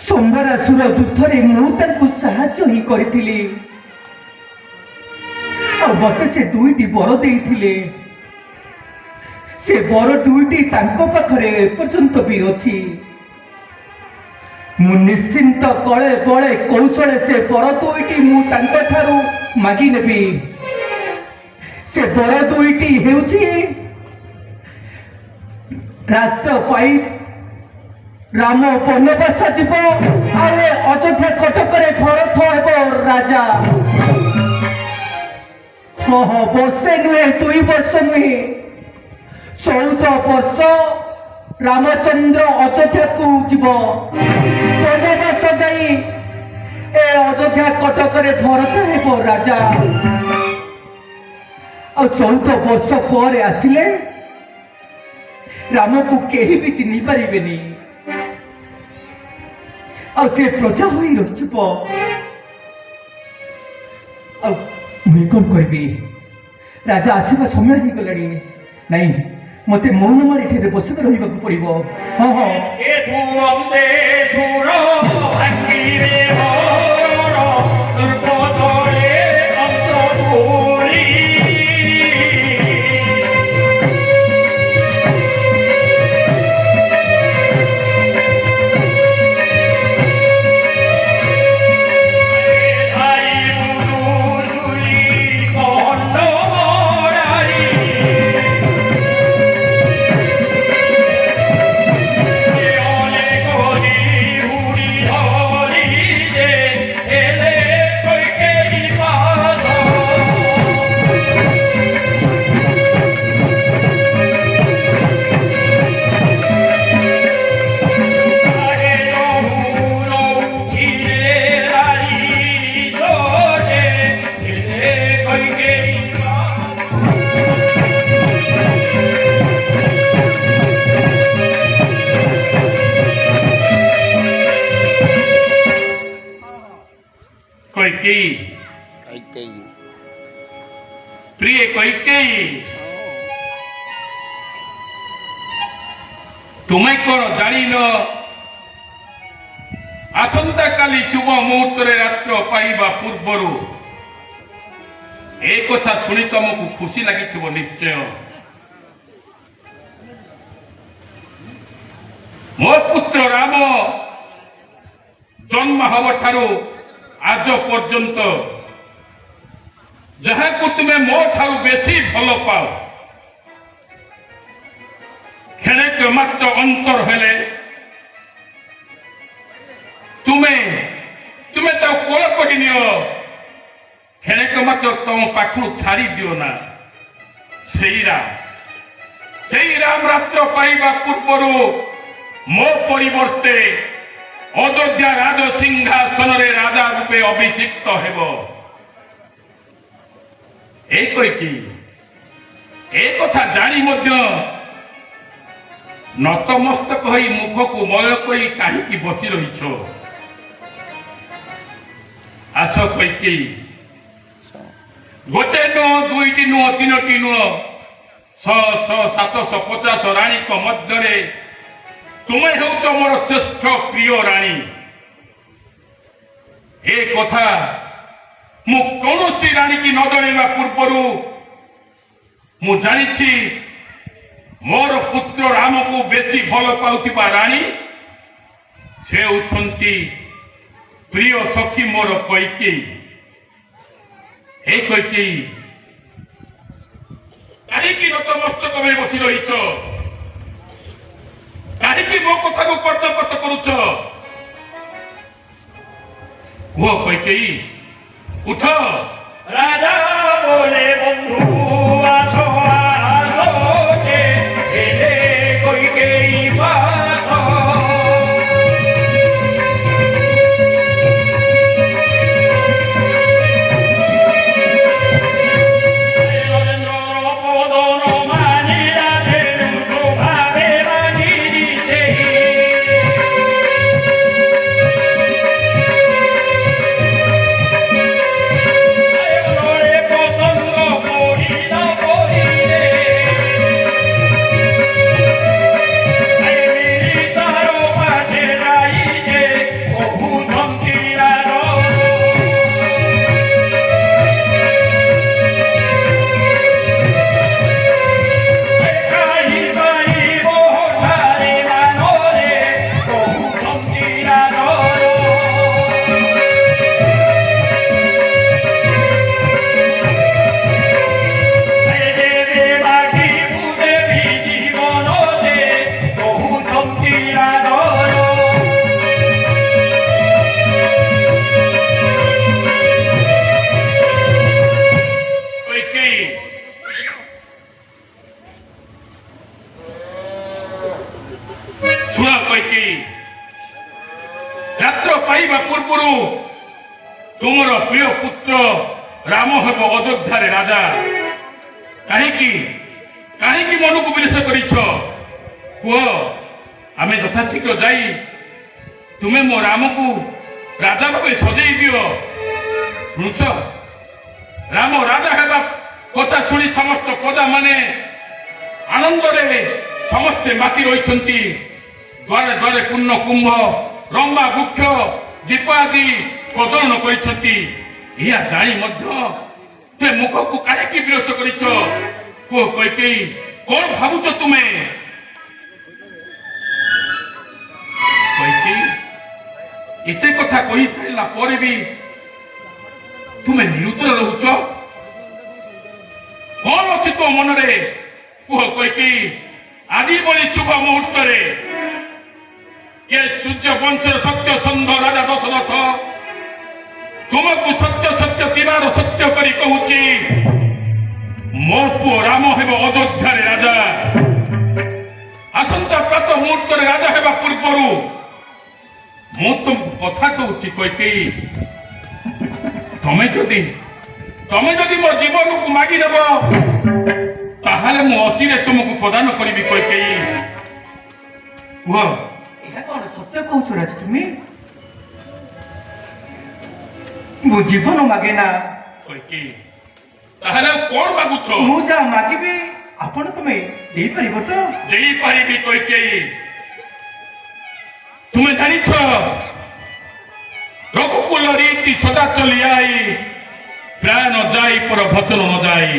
ସମ୍ବରାସୁର ଯୁଦ୍ଧରେ ମୁଁ ତାଙ୍କୁ ସାହାଯ୍ୟ ହିଁ କରିଥିଲି। ଆଉ ମତେ ସେ ଦୁଇଟି ବର ଦେଇଥିଲେ। ସେ ବର ଦୁଇଟି ତାଙ୍କ ପାଖରେ ଏପର୍ଯ୍ୟନ୍ତ ବି ଅଛି। ମୁଁ ନିଶ୍ଚିନ୍ତ କଳେ ବଳେ କୌଶଳେ ସେ ବର ଦୁଇଟି ମୁଁ ତାଙ୍କ ଠାରୁ ମାଗି ନେବି। ସେ ବର ଦୁଇଟି ହେଉଛି ରାତ୍ର ପାଇ ରାମ ବନବାସ ଯିବ ଆଉ ଅଯୋଧ୍ୟା କଟକରେ ଭରତ ହେବ ରାଜା। ବର୍ଷେ ନୁହେଁ 2 ବର୍ଷ ନୁହେଁ 14 ବର୍ଷ ରାମଚନ୍ଦ୍ର ଅଯୋଧ୍ୟାକୁ ଯିବ। ବନବାସ ଯାଇ ଏ ଅଯୋଧ୍ୟା କଟକରେ ଭରତ ହେବ ରାଜା। ଆଉ 14 ବର୍ଷ ପରେ ଆସିଲେ ରାମକୁ କେହି ବି ଚିହ୍ନି ପାରିବେନି। ଆଉ ସେ ପ୍ରଜା ହୋଇ ରହିଯିବ। ଆଉ ମୁଁ କଣ କରିବି? ରାଜା ଆସିବା ସମୟ ହେଇଗଲାଣି। ନାଇଁ ମତେ ମୌନ ମାରି ଏଠାରେ ବସିକି ରହିବାକୁ ପଡିବ। ହଁ ହଁ प्रिय कैकेयी तुम्हें कौन जान आसंता काली शुभ मुहूर्त रात्र पाइबा पूर्वर एक कथा शुणी तुमको खुशी लगी निश्चय। मो पुत्र राम जन्म हवा ठारू आज पर्यंत जहाँ को तुम्हें मो ठारू बेसी भल पाओ खेणेक मात्र अंतर हेले तुम्हें तुम्हें तो कोल कर खेणेक मात्र तुम पाखु छाड़ी दियो ना। से राम रात्र पाइबा पूर्वर मो परिवर्ते अयोध्या राज सिंहासन रे राजा रूपे अभिषिक्त हेबो। एक कथा जानी मध्य नतमस्तक होई मुख को मय करी काहीकि बसी रहिछ। आस कैकेयी गोटे नुह दुईटी नुह तीनोटी नुह 750 रानी मध्य तुम्हें होच मोर श्रेष्ठ प्रिय रानी। ए कथा मु कौनसी रानी की न जणेबा पूर्वर मु जानिछि मोर पुत्र राम को बेसी भल पाउथिबा रानी से होछंती प्रिय सखी मोर कैकेयी। हे कैकेयी काहीकि नतमस्तक में बसी रहिछ काहीकि मो कथा को कर्णपात करुछ वो कैकेयी उठ राजा बोले बंधु आसो आसो के एले कैकेयी बासो বিরাদয় কইকেয়ী ଶୁଣ କଇକେୟୀ ରାତ୍ର ପାଇବା ପୂର୍ବରୁ ତୁମର ପ୍ରିୟ ପୁତ୍ର ରାମ ହେବ ଅଯୋଧ୍ୟାରେ ରାଜା। କାହିଁକି କାହିଁକି ମନକୁ ବିନାଶ କରିଛ କୁହ? ଆମେ ଯଥାଶୀଘ୍ର ଯାଇ ତୁମେ ମୋ ରାମକୁ ରାଜା ଭାବେ ସଜେଇ ଦିଅ। ଶୁଣୁଛ, ରାମ ରାଜା ହେବା କଥା ଶୁଣି ସମସ୍ତ ପ୍ରଜାମାନେ ଆନନ୍ଦରେ ସମସ୍ତେ ମାତି ରହିଛନ୍ତି। ଦ୍ୱାରେ ଦ୍ୱାରେ ପୂର୍ଣ୍ଣ କୁମ୍ଭ ରମ୍ବା ବୃକ୍ଷ ଦୀପ ଆଦି ପ୍ରଜ୍ୱଳନ କରିଛନ୍ତି। ଏହା ଜାଣି ମଧ୍ୟ ସେ ମୁଖକୁ କାହିଁକି ବିରସ କରିଛ କୁହ କଇକେୟୀ? କଣ ଭାବୁଛ ତୁମେ? କଇକେୟୀ ଏତେ କଥା କହିପାରିଲା ପରେ ବି ତୁମେ ନିରୁତ୍ତର ରହୁଛ। କଣ ଅଛି ତୋ ମନରେ କୁହ କଇକେୟୀ? ଆଜି ଭଳି ଶୁଭ ମୁହୂର୍ତ୍ତରେ ଏ ସୂର୍ଯ୍ୟ ବଂଶର ସତ୍ୟ ସନ୍ଧ ରାଜା ଦଶରଥ ତୁମକୁ ସତ୍ୟ ସତ୍ୟ ଥିବାର ସତ୍ୟ କରି କହୁଛି, ମୋ ପୁଅ ରାମ ହେବ ଅଯୋଧ୍ୟାରେ ରାଜା। ଆସନ୍ତା ପ୍ରାତ ମୁହୂର୍ତ୍ତରେ ରାଜା ହେବା ପୂର୍ବରୁ ମୁଁ ତୁମକୁ କଥା କହୁଛି କଇକେୟୀ, ତମେ ଯଦି ମୋ ଜୀବନକୁ ମାଗି ନେବ ତାହେଲେ ମୁଁ ଅଚିରେ ତୁମକୁ ପ୍ରଦାନ କରିବି କଇକେୟୀ। କୁହ, ଏହା କଣ ସତ୍ୟ କହୁଛ ରାଜ ତୁମେ? ମୁଁ ଜୀବନ ମାଗେ ନା। କଇକେୟୀ ତାହେଲେ କଣ ମାଗୁଛ? ମୁଁ ଯାହା ମାଗିବି ଆପଣ ତୁମେ ଦେଇପାରିବ ତ? ଦେଇପାରିବି କଇକେୟୀ। ତୁମେ ଜାଣିଛ ରଘୁକୁଲ ରୀତି ସଦା ଚଲି ଆଇ ପ୍ରାୟ ନ ଯାଇ ପର ଭଚନ ନ ଯାଇ।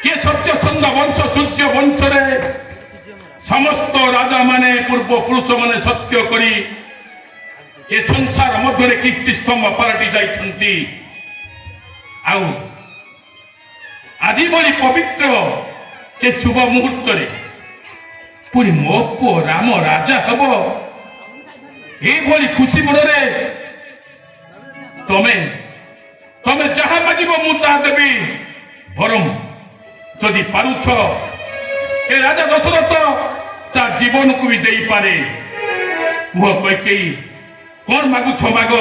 ଏ ସତ୍ୟ ସନ୍ଧ ବଂଶ ସୂର୍ଯ୍ୟ ବଂଶରେ ସମସ୍ତ ରାଜା ମାନେ ପୂର୍ବ ପୁରୁଷ ମାନେ ସତ୍ୟ କରି ଏ ସଂସାର ମଧ୍ୟରେ କୀର୍ତ୍ତି ସ୍ତମ୍ଭ ପାଲଟି ଯାଇଛନ୍ତି। ଆଉ ଆଜି ଭଳି ପବିତ୍ର ଏ ଶୁଭ ମୁହୂର୍ତ୍ତରେ ପୁଣି ମୋ ପୁଅ ରାମ ରାଜା ହେବ, ଏଇଭଳି ଖୁସି ମନରେ ତମେ ଯାହା ମାଗିବ ମୁଁ ତାହା ଦେବି। ବରଂ ଯଦି ପାରୁଛ ଏ ରାଜା ଦଶରଥ ତା ଜୀବନକୁ ବି ଦେଇପାରେ। କୁହ କଇକେୟୀ କଣ ମାଗୁଛ ମାଗ?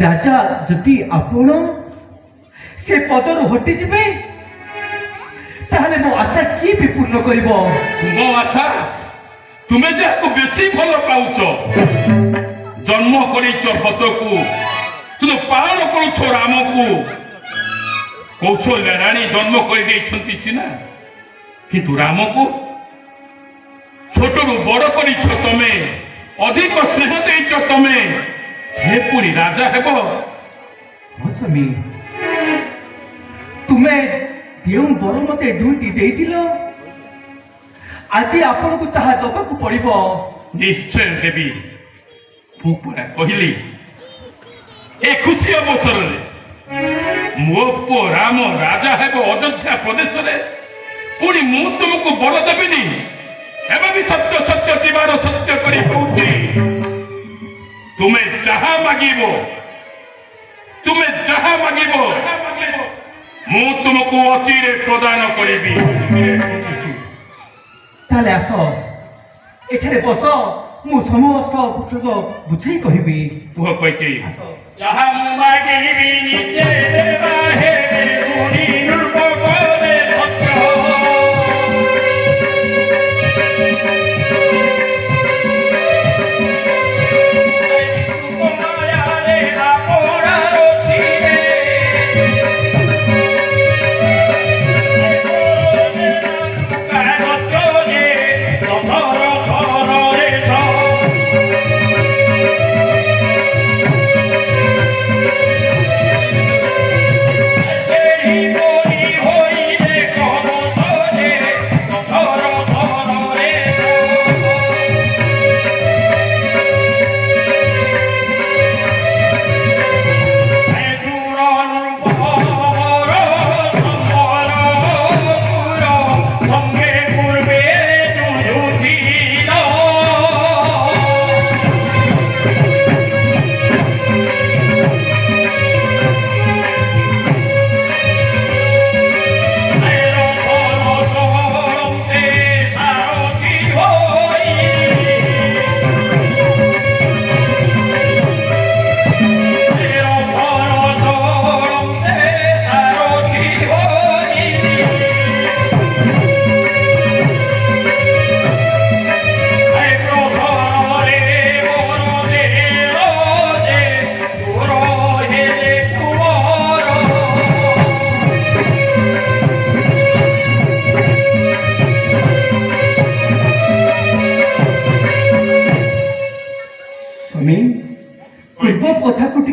ରାଜା ଯଦି ଆପଣ ସେ ପଦରୁ ହଟିଯିବେ ତାହେଲେ ମୋ ଆଶା କିଏ ବି ପୂର୍ଣ୍ଣ କରିବ? ତୁମ ଆଶା? ତୁମେ ଯାହାକୁ ବେଶୀ ଭଲ ପାଉଛ, ଜନ୍ମ କରିଛ ଭକ୍ତକୁ, କିନ୍ତୁ ପାଳନ କରୁଛ ରାମକୁ। କୌଶଲ୍ୟା ରାଣୀ ଜନ୍ମ କରିଦେଇଛନ୍ତି ସିନା, କିନ୍ତୁ ରାମକୁ ଛୋଟରୁ ବଡ କରିଛ ତମେ, ଅଧିକ ସ୍ନେହ ଦେଇଛ ତମେ। ସେ ପୁଣି ରାଜା ହେବ। ହଁ ସ୍ୱାମୀ, ତୁମେ ଯେଉଁ ବର ମତେ ଦୁଇଟି ଦେଇଥିଲ ଆଜି ଆପଣଙ୍କୁ ତାହା ଦବାକୁ ପଡିବ। ନିଶ୍ଚୟ ଦେବି। ମୁଁ ପରା କହିଲି ଏ ଖୁସି ଅବସରରେ ମୋ ପୁଅ ରାମ ରାଜା ହେବ ଅଯୋଧ୍ୟା ପ୍ରଦେଶରେ, ପୁଣି ମୁଁ ତୁମକୁ ବର ଦେବିନି? ଏବେ ବି ସତ୍ୟ ସତ୍ୟ ଥିବାର ସତ୍ୟ କରି କହୁଛି, ତୁମେ ଯାହା ମାଗିବ ମୁଁ ତୁମକୁ ଅଚିରେ ପ୍ରଦାନ କରିବି। ତାହେଲେ ଆସ ଏଠାରେ ବସ, ମୁଁ ସମସ୍ତ ପୁତ୍ରକ ବୁଝେଇ କହିବି। କୁହ କଇକେୟୀ ଆସ। ଯାହା ମୁଁ ମାଗିବି ନିଜେ ଦେବା ହେବେ ଶୁଣି ନୃପ କରେ ସତ୍ୟ। ମାୟାରେ ଆପଣାର ଛିରେ କାଗଜରେ ରଥର ଥରରେ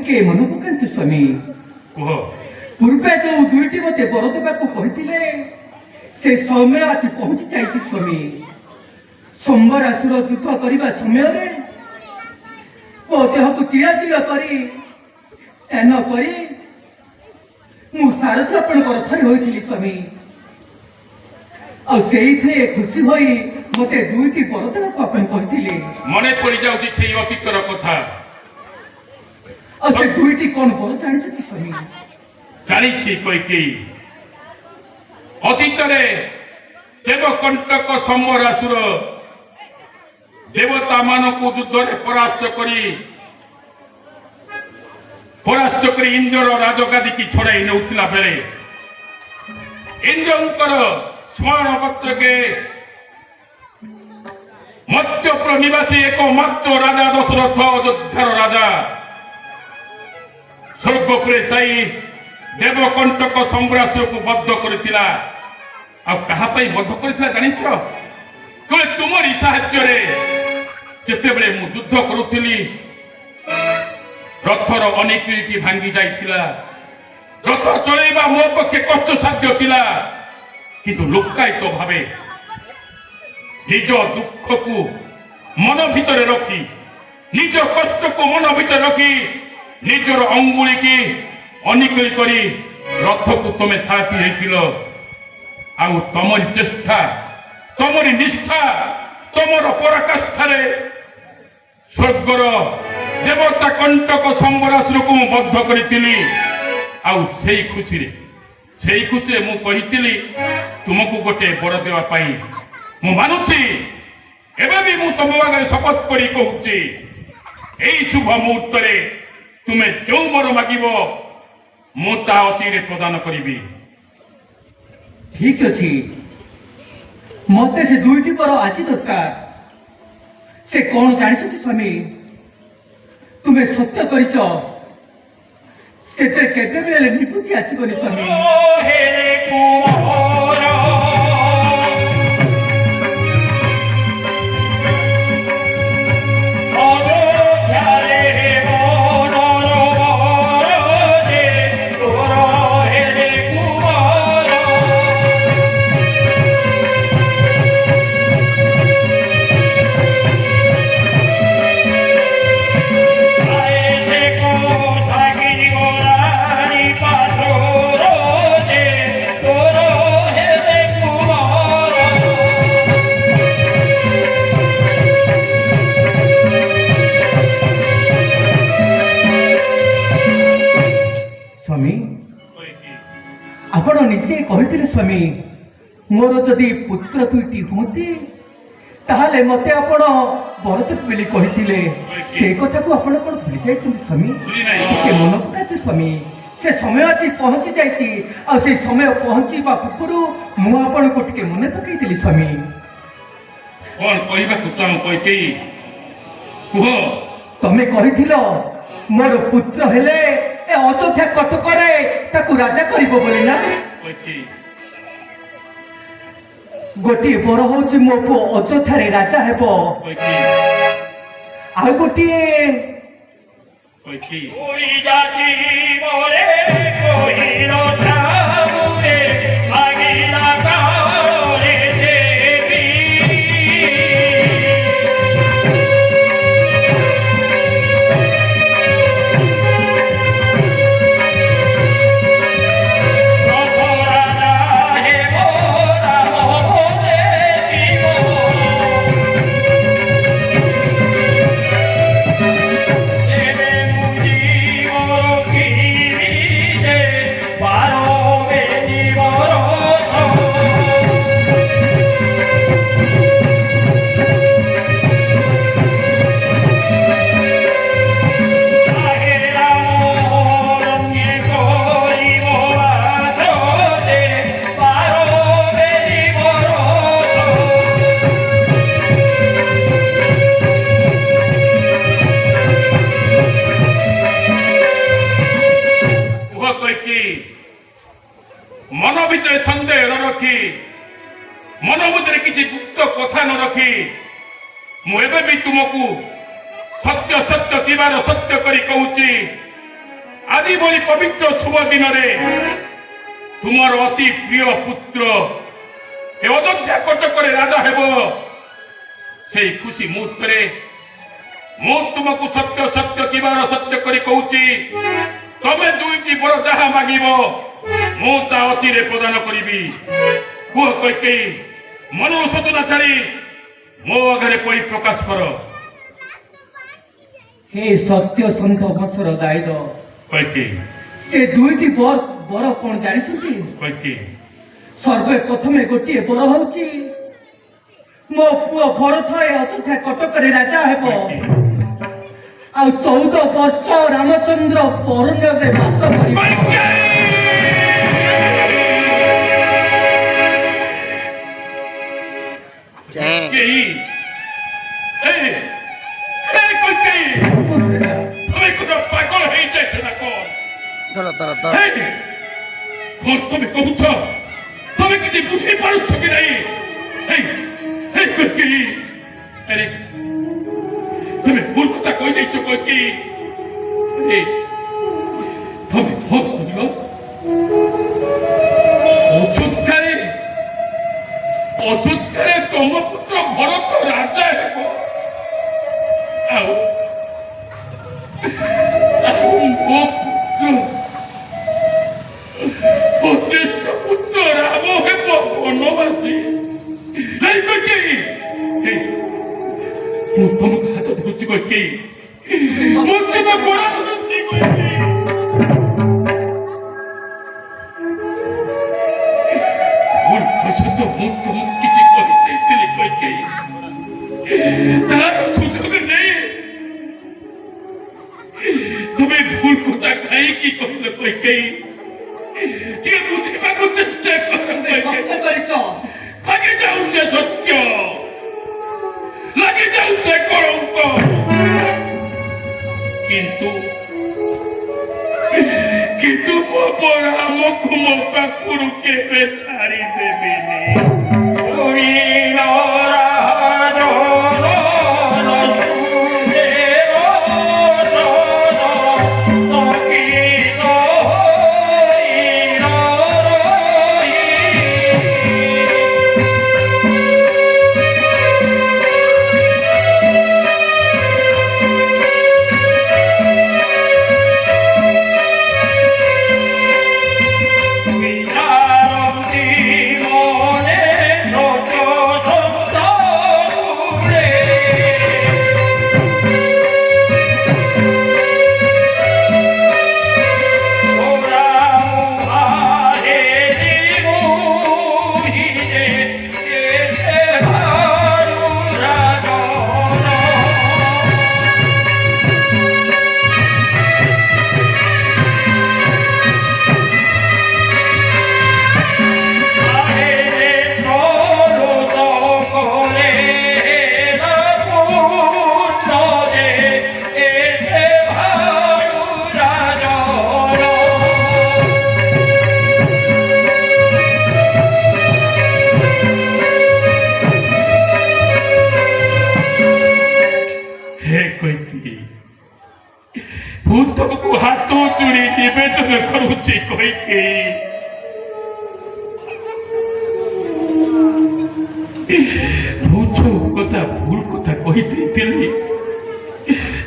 ଟିକେ ମନେ ପକାନ୍ତୁ ସ୍ୱାମୀ। କୁହ। ପୂର୍ବେ ଯୋଉ ଦୁଇଟି ମତେ ବର ଦେବାକୁ କହିଥିଲେ ସେ ସମୟ ଆସି ପହଞ୍ଚି ଯାଇଛି ସ୍ୱାମୀ। ସମ୍ବର ଆସୁର ଯୁଦ୍ଧ କରିବା ସମୟରେ ମୋ ଦେହକୁ ତିଳ ତିଳ କରି ସ୍ନାନ କରି ମୁଁ ସାରଥି ଆପଣଙ୍କର ଥରେ ହୋଇଥିଲି ସ୍ୱାମୀ। ଆଉ ସେଇଥିରେ ଖୁସି ହୋଇ ମତେ ଦୁଇଟି ବର ଦେବାକୁ ଆପଣ କହିଥିଲେ। ମନେ ପଡି ଯାଉଛି ସେଇ ଅତୀତର କଥା। ଆଉ ସେ ଦୁଇଟି କଣ ବର ଜାଣିଛନ୍ତି ସ୍ୱାମୀ? ଜାଣିଛି କୈକେୟୀ। ଅତୀତରେ ଦେବକଣ୍ଟକ ସମ୍ବରାସୁର ଦେବତା ମାନଙ୍କୁ ଯୁଦ୍ଧରେ ପରାସ୍ତ କରି ଇନ୍ଦ୍ରର ରାଜଗାଦିକି ଛଡାଇ ନେଉଥିଲା ବେଳେ ଇନ୍ଦ୍ରଙ୍କର ସ୍ମରଣ ପତ୍ରକେ ମର୍ତ୍ତ୍ୟପୁର ନିବାସୀ ଏକମାତ୍ର ରାଜା ଦଶରଥ ଅଯୋଧ୍ୟାର ରାଜା ସ୍ୱର୍ଗପୁରେ ଯାଇ ଦେବକଣ୍ଟକ ସମ୍ବରାସୁରକୁ ବଦ୍ଧ କରିଥିଲା। ଆଉ କାହା ପାଇଁ ବଦ୍ଧ କରିଥିଲା ଜାଣିଛ? କେବଳ ତୁମରି ସାହାଯ୍ୟରେ। ଯେତେବେଳେ ମୁଁ ଯୁଦ୍ଧ କରୁଥିଲି ରଥର ଅନେକଟି ଭାଙ୍ଗି ଯାଇଥିଲା। ରଥ ଚଳେଇବା ମୋ ପକ୍ଷେ କଷ୍ଟସାଧ୍ୟ ଥିଲା, କିନ୍ତୁ ଲୁକାୟିତ ଭାବେ ନିଜ ଦୁଃଖକୁ ମନ ଭିତରେ ରଖି ନିଜ କଷ୍ଟକୁ ମନ ଭିତରେ ରଖି ନିଜର ଅଙ୍ଗୁଳିକି ଅନିକଳି କରି ରଥକୁ ତମେ ସାଥି ହେଇଥିଲ। ଆଉ ତମରି ଚେଷ୍ଟା, ତମରି ନିଷ୍ଠା, ତମର ପରାକାଷ୍ଠାରେ ସ୍ୱର୍ଗର ଦେବତା କଣ୍ଟକ ସମ୍ବରାସୁରକୁ ମୁଁ ବଦ୍ଧ କରିଥିଲି। ଆଉ ସେଇ ଖୁସିରେ ମୁଁ କହିଥିଲି ତୁମକୁ ଗୋଟେ ବର ଦେବା ପାଇଁ। ମୁଁ ମାନୁଛି, ଏବେ ବି ମୁଁ ତମ ଆଗରେ ଶପଥ କରି କହୁଛି, ଏଇ ଶୁଭ ମୁହୂର୍ତ୍ତରେ ତୁମେ ଯୋଉ ବର ମାଗିବ ମୁଁ ତା ଅଚିରେ ପ୍ରଦାନ କରିବି। ଠିକ ଅଛି, ମତେ ସେ ଦୁଇଟି ବର ଆଜି ଦରକାର। ସେ କଣ ଜାଣିଛନ୍ତି ସ୍ୱାମୀ? ତୁମେ ସତ୍ୟ କରିଛ, ସେଥିରେ କେବେ ବି ହେଲେ ନିବୃତ୍ତି ଆସିବନି ସ୍ୱାମୀ। ହେଲେ କୁମାର ଅଯୋଧ୍ୟାରେ ମନର ଯେ ତୋର ହେଲେ କୁମାର ଆଏ ସେ କଥା କି ଗଲାଣି ପାଥର ଯେ ତୋର ହେଲେ କୁମାର ସ୍ୱାମୀ, ଆପଣ ନିଜେ କହିଥିଲେ ସ୍ୱାମୀ, ମୋର ଯଦି ପୁତ୍ର ଦୁଇଟି ହୁଅନ୍ତି ତାହେଲେ ମତେ ଆପଣ ବର ଦେବେ ବୋଲି କହିଥିଲେ। ସେ କଥାକୁ ଆପଣ କଣ ଭୁଲି ଯାଇଛନ୍ତି ସ୍ୱାମୀ? ଟିକେ ମନେ ପକାନ୍ତୁ ସ୍ୱାମୀ, ସେ ସମୟ ଆଜି ପହଞ୍ଚି ଯାଇଛି। ଆଉ ସେ ସମୟ ପହଞ୍ଚିବା ପୂର୍ବରୁ ମୁଁ ଆପଣଙ୍କୁ ଟିକେ ମନେ ପକେଇଥିଲି ସ୍ୱାମୀ। କଣ କହିବାକୁ ଚାହୁଁ କୈକେୟୀ? କୁହ। ତମେ କହିଥିଲ ମୋର ପୁତ୍ର ହେଲେ ଏ ଅଯୋଧ୍ୟା କଟକରେ ତାକୁ ରାଜା କରିବ ବୋଲି ନା? କୈକେୟୀ, ଗୋଟିଏ ବର ହଉଛି ମୋ ପୁଅ ଅଯୋଧ୍ୟାରେ ରାଜା ହେବ, କୈକେୟୀ, ଆଉ ଗୋଟିଏ କୈକେୟୀ, ଉଡ଼ି ଯାଚି ମୋରେ କହିଲ ଥାମୁରେ ମାଗିଲା କାଳରେ ଦେବି ରଥ ରାଜା ହେବ ରାମ ଦେବିବ ଏବେ ମୁଜି ମୋର କିରି ଯେ ବାର ବେନି ବରଷ ଆଗେ ରାମ ରଙ୍ଗେ କରିବ ବାସ ଯେ ବାର ବେନି ବରଷ କୁହ କୈକେୟୀ। ମନ ଭିତରେ ସନ୍ଦେହ ନ ରଖି, ମନ ଭିତରେ କିଛି ଗୁପ୍ତ କଥା ନ ରଖି ମୁଁ ଏବେ ବି ତୁମକୁ ସତ୍ୟ ସତ୍ୟ ଥିବାର ସତ୍ୟ କରି କହୁଛି, ଆଜି ଭଳି ପବିତ୍ର ଶୁଭ ଦିନରେ ତୁମର ଅତି ପ୍ରିୟ ପୁତ୍ର ଏ ଅଯୋଧ୍ୟା କଟକରେ ରାଜା ହେବ ସେଇ ଖୁସି ମୁହୂର୍ତ୍ତରେ ମୁଁ ତୁମକୁ ସତ୍ୟ ସତ୍ୟ କିବାର ସତ୍ୟ କରି କହୁଛି ତମେ ଦୁଇଟି ବର ଯାହା ମାଗିବ ମୁଁ ତା ଅଚିରେ ପ୍ରଦାନ କରିବି। କୁହ କୈକେୟୀ ମନରୁ ସୂଚନା ଛାଡ଼ି ମୋ ଆଗରେ ପରିପ୍ରକାଶ କର। हे सत्य सन्त वंशर दायिद କୈକେୟୀ से दुईटी बर कौन जानी କୈକେୟୀ सर्वे प्रथमे गोटे बर हूँ मो पुओ भरत ए अयोध्या कटक राजा हेब आ 14 वर्ष रामचंद्र परण्य बास ପାଗଳ ହେଇଯାଇଛ ନା କଣ ତମେ କହୁଛ ତମେ କିଛି ବୁଝି ପାରୁଛ କି ନାହିଁ? ଆରେ তুমি ভুল কথা কই দিচ্ছ কই তুমি ভুল কইল অযোধ্যারে তম পুত্র ভরত রাজা হেব ଆଉ ମୋ ଜ୍ୟେଷ୍ଠ ପୁତ୍ର ରାମ ହେବ ବନବାସୀ। ମୁଁ ତମକୁ ହାତ ଧରୁଛି କୈକେୟୀ ମୁଁ ତମ ଗୋଡ଼ ଧରୁଛି କୈକେୟୀ। ଭୁଲ ବଶତ ମୁଁ ତମକୁ କିଛି କହିଦେଇଥିଲି କୈକେୟୀ ତାର ସୁଯୋଗ ନେଇ তুমি ভুল কথা কাହିଁକି କହିଲ କୈକେୟୀ ଟିକେ ବୁଝିବାକୁ ଚେଷ୍ଟା କର। ଭାଗି ଯାଉଛେ ସତ୍ୟ লাগি যাচ্ছে কলঙ্ক কিন্তু ମୋ ପରା ଆମକୁ ମୋ ପାଖରୁ କେବେ ଛାଡ଼ି ଦେବେନି। ଶୁଣିଲ ମୁଁ ତମକୁ ହାତ ଯୋଡ଼ି ନିବେଦନ କରୁଛି କୈକେୟୀ ମୁଁ ଯୋଉ କଥା ଭୁଲ କଥା କହିଦେଇଥିଲି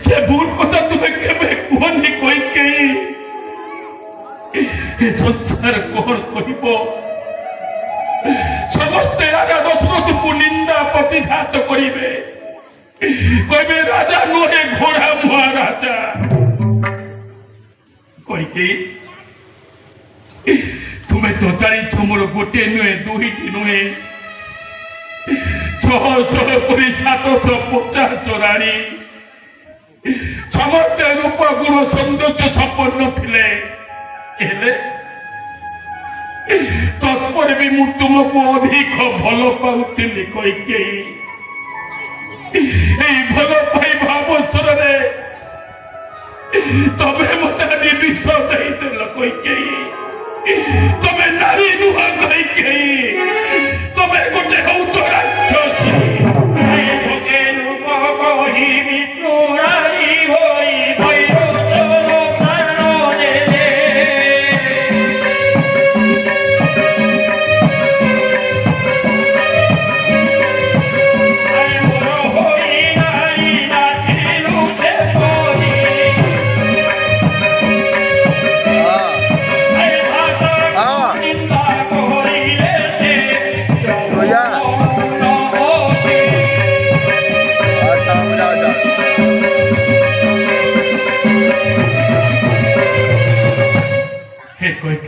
ସେ ଭୁଲ କଥା ତୁମେ କେବେ କୁହନି କୈକେୟୀ। ଏ ସଂସାର କଣ କହିବ ସମସ୍ତେ ରାଜା ଦଶରଥକୁ ନିନ୍ଦା ପ୍ରତିଘାତ କରିବେ କହିବେ ରାଜା ନୁହେଁ ଘୋଡ଼ା ମୁହାଁ ରାଜା। କୈକେୟୀ ତୁମେ ତ ଜାଣିଛ ମୋର ଗୋଟିଏ ନୁହେଁ ଦୁଇଟି ନୁହେଁ 600 କରି 750 ରାଣୀ ସମସ୍ତେ ରୂପ ଗୁଣ ସୌନ୍ଦର୍ଯ୍ୟ ସମ୍ପନ୍ନ ଥିଲେ ହେଲେ ତତ୍ପରେ ବି ମୁଁ ତୁମକୁ ଅଧିକ ଭଲ ପାଉଥିଲି କୈକେୟୀ। এই ଭଲ ପାଇବା ଅବସରରେ ତମେ ମତେ ଆଜି ବିଷ ଦେଇଦେଲ କୈକେୟୀ। ତମେ ନାରୀ ନୁହଁ କୈକେୟୀ ତମେ ଗୋଟେ ହଉଛ ରାକ୍ଷସୀ। কহি বিষ্ণু রানী হই বৈরোচন প্রাণনে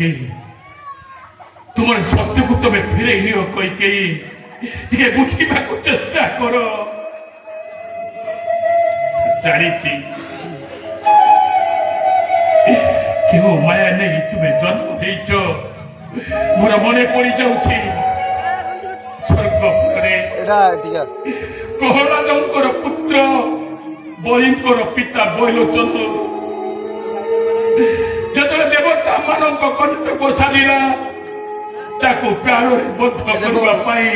କୈକେୟୀ ତୁମର ସତ୍ୟକୁ ତମେ ଫେରେଇ ନିଅ କୈକେୟୀ ଟିକେ ବୁଝିବାକୁ ଚେଷ୍ଟା କର ଜାଣିଛି କେଉଁ ମାୟା ନେଇ ତୁମେ ଜନ୍ମ ହେଇଛ ମୋର ମନେ ପଡ଼ିଯାଉଛି ସ୍ୱର୍ଗପୁରରେ ପ୍ରହ୍ଲାଦଙ୍କର ପୁତ୍ର ବଳିଙ୍କର ପିତା ବୈଲୋଚନ ଯେତେବେଳେ ଦେବତା ମାନଙ୍କ କଣ୍ଠ ବସାରିଲା ତାକୁ ପ୍ରାଣରେ ବଦ୍ଧ କରିବା ପାଇଁ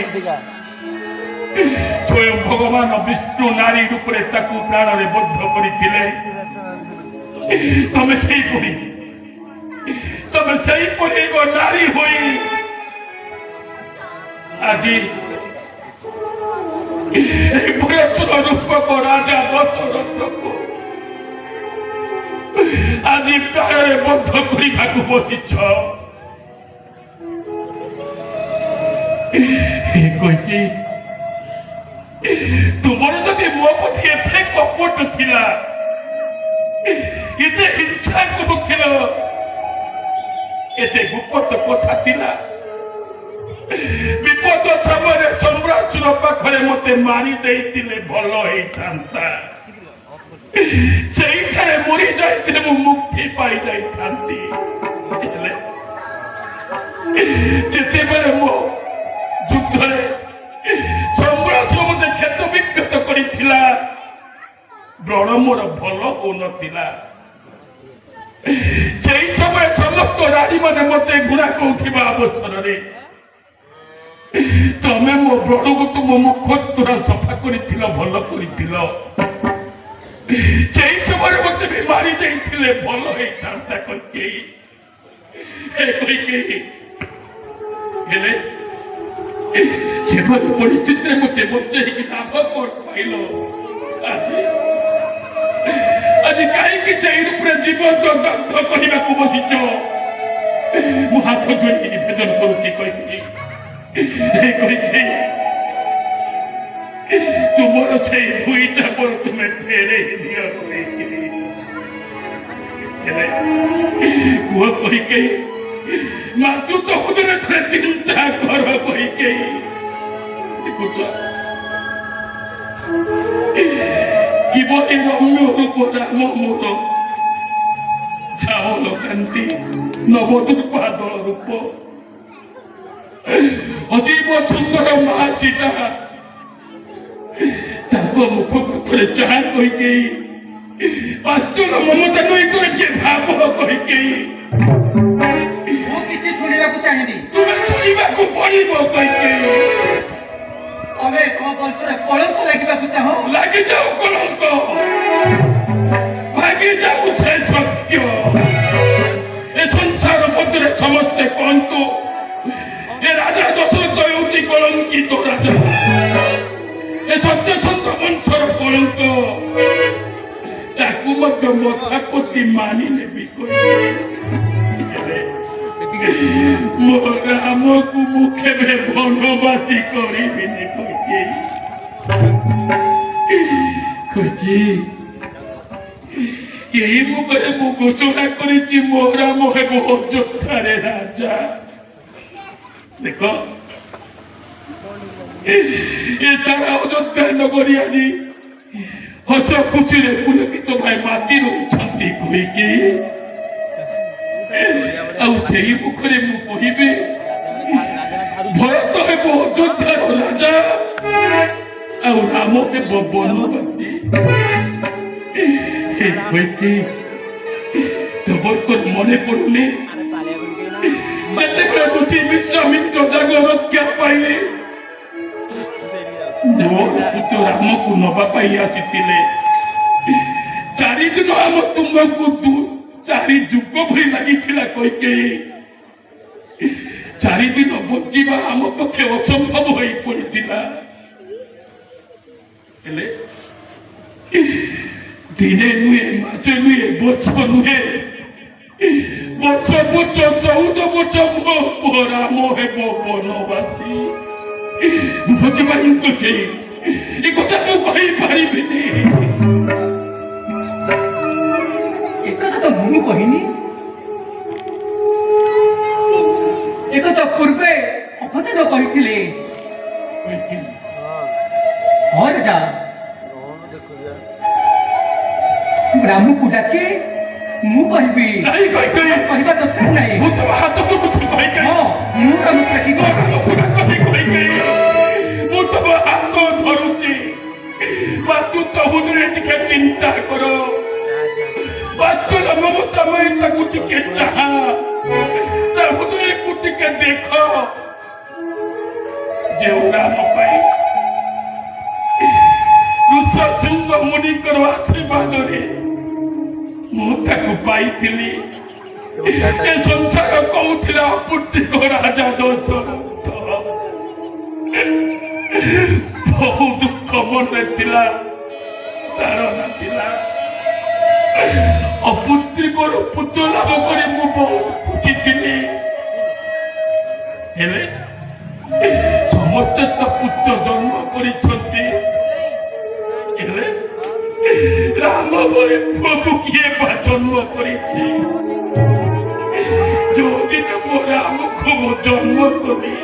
ସ୍ୱୟଂ ଭଗବାନ ବିଷ୍ଣୁ ନାରୀ ରୂପରେ ତାକୁ ପ୍ରାଣରେ ବଦ୍ଧ କରିଥିଲେ ତମେ ସେଇପରି ଏକ ନାରୀ ହୋଇ ଆଜି এই পুরাতন রূপক রাজা দশরথକୁ ଆଜି ପ୍ରାଣରେ ବଦ୍ଧ କରିବାକୁ ବସିଛ କୈକେୟୀ ତୁମର ଯଦି ମୋ ପ୍ରତି ଏତେ କପଟ ଥିଲା ଏତେ ହିଂସା କରୁଥିଲ ଏତେ ଗୁପ୍ତ କଥା ଥିଲା ବିପଦ ସମୟରେ ସମ୍ରାସୁର ପାଖରେ ମତେ ମାରି ଦେଇଥିଲେ ଭଲ ହେଇଥାନ୍ତା ସେଇଠାରେ ମରି ଯାଇଥିଲେ ମୁଁ ମୁକ୍ତି ପାଇ ଯାଇଥାନ୍ତି ହେଲେ ଯେତେବେଳେ ମୋ ଯୁଦ୍ଧରେ ସମ୍ରାସୁର ମତେ କ୍ଷତ ବିକ୍ଷତ କରିଥିଲା ବ୍ରଣ ମୋର ଭଲ ହଉନଥିଲା ସେଇ ସମୟରେ ସମସ୍ତ ରାଣୀମାନେ ମତେ ଘୃଣା କରୁଥିବା ଅବସରରେ ତମେ ମୋ ବ୍ରଣକୁ ତୁମ ମୁଖ ଦ୍ୱାରା ସଫା କରିଥିଲ ଭଲ କରିଥିଲ ସେଇ ସମୟରେ ମତେ ବି ମାରି ଦେଇଥିଲେ ଭଲ ହେଇଥାନ୍ତା କୈକେୟୀ ହେଲେ ସେଭଳି ପରିସ୍ଥିତିରେ ମତେ ବଞ୍ଚେଇକି ଲାଭ କଣ ପାଇଲ ଆଜି କାହିଁକି ସେଇ ରୂପରେ ଜୀବନ୍ତ ଦଗ୍ଧ କରିବାକୁ ବସିଛ ମୁଁ ହାତ ଯୋଡ଼ି ନିବେଦନ କରୁଛି କୈକେୟୀ ତୁମର ସେଇ ଦୁଇଟା ବର ତୁମେ ଫେରେଇ ନିଅ କୈକେୟୀ କୁହ କୈକେୟୀ ମାତୃତ୍ୱ ହୃଦୟରେ ଥରେ ଚିନ୍ତା କର କୈକେୟୀ ଦେଖୁଛ କିଭଳି ରମ୍ୟ ରୂପ ରାମ ମୋର ଚାଉଳ କାନ୍ତି ନବଦୁର୍ବାଦଳ ରୂପ ଅତୀବ ସୁନ୍ଦର ମା ସୀତା ତାଙ୍କ ମୁଖକୁ ଥରେ ଚାହା କୈକେୟୀ ପାଚନ ମମତା ନୁହେଁ କରି ଟିକେ ଭାବ କୈକେୟୀ ମୁଁ କିଛି ଶୁଣିବାକୁ ଚାହିଁନି ତୁମେ ଶୁଣିବାକୁ ପଡ଼ିବ କୈକେୟୀ ତମେ କଣ ବଂଶରେ କଳଙ୍କ ଲାଗିବାକୁ ଚାହଁ ଲାଗିଯାଉ କଳଙ୍କ ଭାଗିଯାଉ ସେ ସତ୍ୟ ଏ ସଂସାର ମଧ୍ୟରେ ସମସ୍ତେ କହନ୍ତୁ ଏ ରାଜା ଦଶରଥ ହେଉଛି କଳଙ୍କିତ ରାଜା ଏ ସତ୍ୟସନ୍ଧ ବଂଶର କଳଙ୍କ ତାକୁ ମଧ୍ୟ ମଥା ପୋତି ମାନି ନେବି ମୋ ରାମକୁ ମୁଁ କେବେ ବନବାସୀ କରିବିନି କୈକେୟୀ ଏହି ମୁଖରେ ମୁଁ ଘୋଷଣା କରିଛି ମୋ ରାମ ହେବ ଅଯୋଧ୍ୟାରେ ରାଜା ଦେଖ ଏ ସାରା ଅଯୋଧ୍ୟା ନଗରୀ ଆଜି ହସ ଖୁସିରେ ପୁଲକିତ ଭାଇ ମାତି ରହିଛନ୍ତି କୈକେୟୀ ଆଉ ସେଇ ମୁଖରେ ମୁଁ କହିବି ଭରତ ହେବ ଅଯୋଧ୍ୟାର ରାଜା ଆଉ ରାମ ହେବ ବନବାସୀ କୈକେୟୀ ତମର ମନେ ପଡୁନି ଯେତେବେଳେ ଋଷି ବିଶ୍ୱାମିତ୍ର ଯାଗ ରକ୍ଷା ପାଇଲେ ମୋ ପୁତ୍ର ରାମକୁ ନବା ପାଇଁ ଆସିଥିଲେ 4 ଦିନ ଆମ ତୁମକୁ 4 ଯୁଗ ଭଳି ଲାଗିଥିଲା କୈକେୟୀ 4 ଦିନ ବଞ୍ଚିବା ଆମ ପକ୍ଷେ ଅସମ୍ଭବ ହୋଇ ପଡ଼ିଥିଲା ହେଲେ ଦିନେ ନୁହେଁ ମାସେ ନୁହେଁ ବର୍ଷ ନୁହେଁ ବର୍ଷ 14 ବର୍ଷ ମୋ ପୁଅ ରାମ ହେବ ବନବାସୀ ମୁଁ ବୁଝିପାରିନି କୈକେୟୀ ଏ କଥା ମୁଁ କହିପାରିବିନି ଏକଥା ତ ମୁଁ କହିନି କହିଥିଲେ କହିକି ହଁ ରାଜା ରାମକୁ ଡାକେ ମୁଁ କହିବି ନାଇଁ କହିକି କହିବା ଦରକାର ନାହିଁ ମୁଁ ତମ ହାତ ଧରୁଛି କହିକି ହଁ ମୁଁ ରାମକୁ ଡାକି କହିବି ମୁଁ ତମ ହାତ ଧରୁଛି ତୁ ତ ହୃଦୟରେ ଟିକେ ଚିନ୍ତା କର ବାଚ୍ଚର ମମତାମୟୀ ତାକୁ ଟିକେ ଚାହା ତା ହୃଦୟକୁ ଟିକେ ଦେଖ ଯେଉଁ ରାମ ପାଇଁ ଋଷସିଂହ ମୁନିଙ୍କର ଆଶୀର୍ବାଦରେ ମୁଁ ତାକୁ ପାଇଥିଲି ଏ ସଂସାର କହୁଥିଲା ଅପୁତ୍ରିକ ରାଜା ଦଶରଥ ବହୁ ଦୁଃଖ ମନରେ ଥିଲା ତାର ନଥିଲା ଅପୁତ୍ରିକରୁ ପୁତ୍ର ଲାଭ କରି ମୁଁ ବହୁତ ଖୁସି ଥିଲି ହେଲେ ସମସ୍ତେ ତ ପୁତ୍ର ଜନ୍ମ କରିଛନ୍ତି ହେଲେ ରାମ ଭଳି ପୁଅକୁ କିଏ ବା ଜନ୍ମ କରିଛି ଯୋଉଦିନ ମୋ ରାମକୁ ମୁଁ ଜନ୍ମ କଲି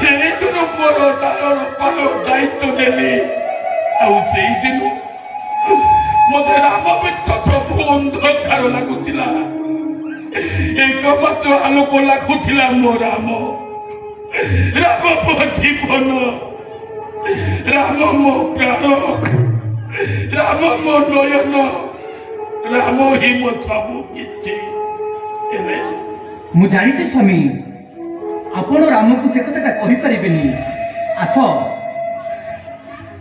ସେଇଦିନ ମୋର ଲାଳନ ପାଳନ ଦାୟିତ୍ୱ ନେଲି ଆଉ ସେଇଦିନ ମତେ ରାମ ବ୍ୟତୀତ ସବୁ ଅନ୍ଧକାର ଲାଗୁଥିଲା एकमात्र आलोक लाଗୁଥିଲା ମୋ ରାମ ରାମ ମୋ ଜୀବନ ରାମ ମୋ ପ୍ରାଣ ରାମ ମୋ ନୟନ ରାମ ହିଁ ମୋ ସବୁ କିଛି ହେଲେ ମୁଁ ଜାଣିଛି ସ୍ୱାମୀ ଆପଣ ରାମକୁ ସେ କଥାଟା କହିପାରିବେନି ଆସ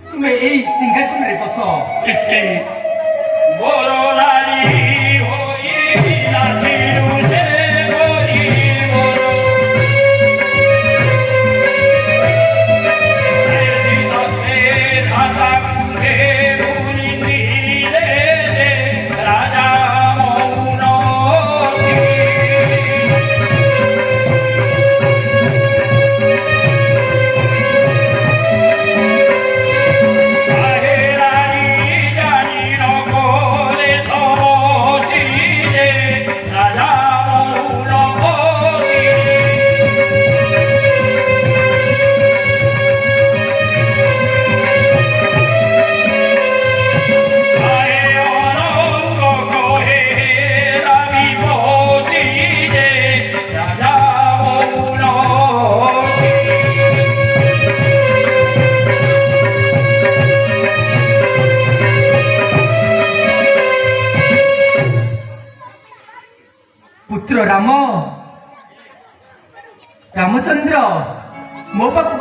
ତୁମେ ଏଇ ସିଂହାସନରେ ବସ ଏଠି ମୋର ନାରୀ ହୋଇ ନାଚିଲୁ ସେ ହୋଇ ମୋର ଏଠି ତତେ ରାଜା କୁହେ ବୁଲିଥିଲେ ରାଜା ମୌନ पुत्र राम रामचंद्र मो पाखु